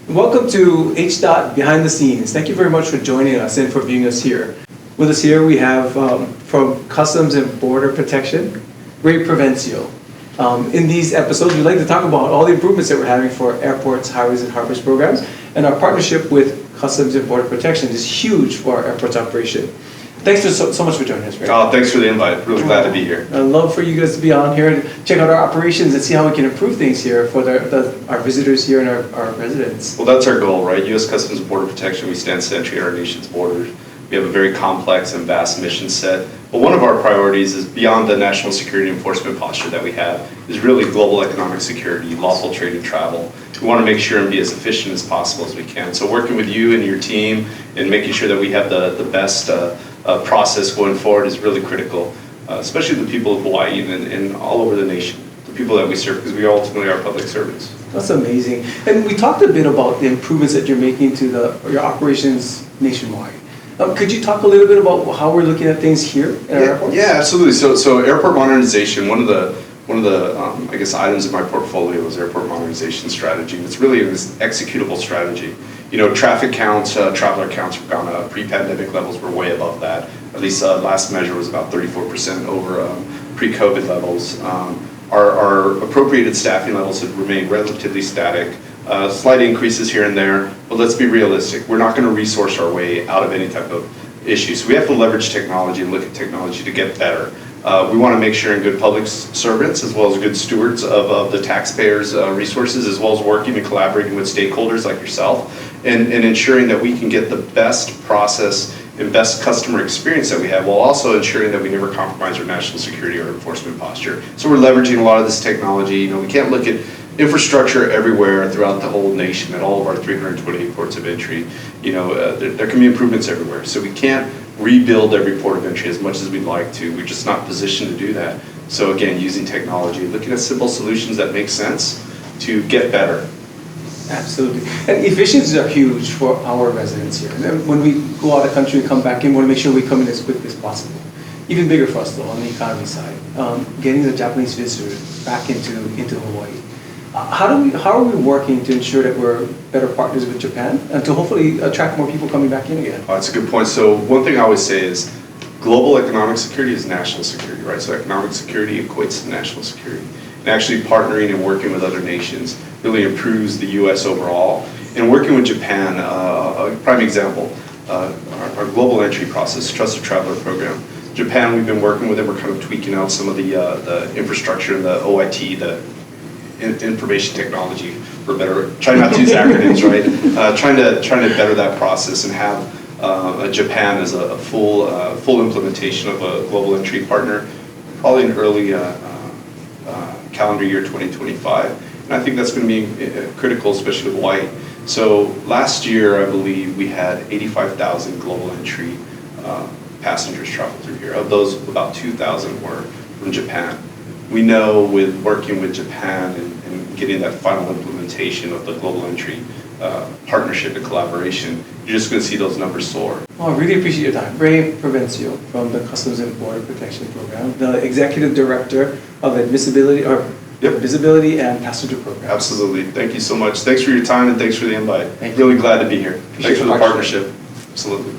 Welcome to HDOT Behind the Scenes. Thank you very much for joining us and for viewing us here. With us here we have from Customs and Border Protection, Ray Provencio. In these episodes, we'd like to talk about all the improvements that we're having for airports, highways, and harbors programs, and our partnership with Customs and Border Protection is huge for our airports operation. Thanks so much for joining us, Ray. Oh, thanks for the invite. Really glad to be here. I'd love for you guys to be on here and check out our operations and see how we can improve things here for our visitors here and our residents. Well, that's our goal, right? U.S. Customs and Border Protection, we stand sentry at our nation's borders. We have a very complex and vast mission set. But one of our priorities is beyond the national security enforcement posture that we have, is really global economic security, lawful trade and travel. We want to make sure and be as efficient as possible as we can. So working with you and your team and making sure that we have the best process going forward is really critical, especially the people of Hawaii and all over the nation, the people that we serve, because we ultimately are public servants. That's amazing. And we talked a bit about the improvements that you're making to your operations nationwide. Could you talk a little bit about how we're looking at things here at our airports? Yeah, absolutely. So airport modernization, one of the I guess items in my portfolio is airport modernization strategy. It's really an executable strategy. You know, traffic counts, traveler counts have gone up. Pre-pandemic levels were way above that. At least last measure was about 34% over pre-COVID levels. Our appropriated staffing levels have remained relatively static. Slight increases here and there, but let's be realistic. We're not going to resource our way out of any type of issue. So we have to leverage technology and look at technology to get better. We want to make sure and good public servants as well as good stewards of the taxpayers' resources, as well as working and collaborating with stakeholders like yourself and ensuring that we can get the best process and best customer experience that we have, while also ensuring that we never compromise our national security or enforcement posture. So we're leveraging a lot of this technology. You know, we can't look at infrastructure everywhere throughout the whole nation at all of our 328 ports of entry. You know, there can be improvements everywhere. So we can't rebuild every port of entry as much as we'd like to. We're just not positioned to do that. So again, using technology, looking at simple solutions that make sense to get better. Absolutely. And efficiencies are huge for our residents here. And when we go out of the country and come back in, we want to make sure we come in as quickly as possible. Even bigger for us though, on the economy side, getting the Japanese visitors back into Hawaii. How are we working to ensure that we're better partners with Japan and to hopefully attract more people coming back in again? Oh, that's a good point. So one thing I always say is global economic security is national security, right? So economic security equates to national security. And actually partnering and working with other nations really improves the U.S. overall. And working with Japan, a prime example, our global entry process, Trusted Traveler Program. Japan, we've been working with them. We're kind of tweaking out some of the infrastructure and the OIT, the information technology for better, try not to use acronyms, right? Trying to better that process and have Japan as a full implementation of a global entry partner, probably in early calendar year 2025. And I think that's going to be critical, especially with Hawaii. So last year, I believe we had 85,000 global entry passengers travel through here. Of those, about 2,000 were from Japan. We know with working with Japan and getting that final implementation of the global entry partnership and collaboration, you're just going to see those numbers soar. Well, I really appreciate your time. Ray Provencio from the Customs and Border Protection Program, the Executive Director of Admissibility and Passenger Program. Absolutely. Thank you so much. Thanks for your time and thanks for the invite. Really glad to be here. Thanks for the partnership. Absolutely.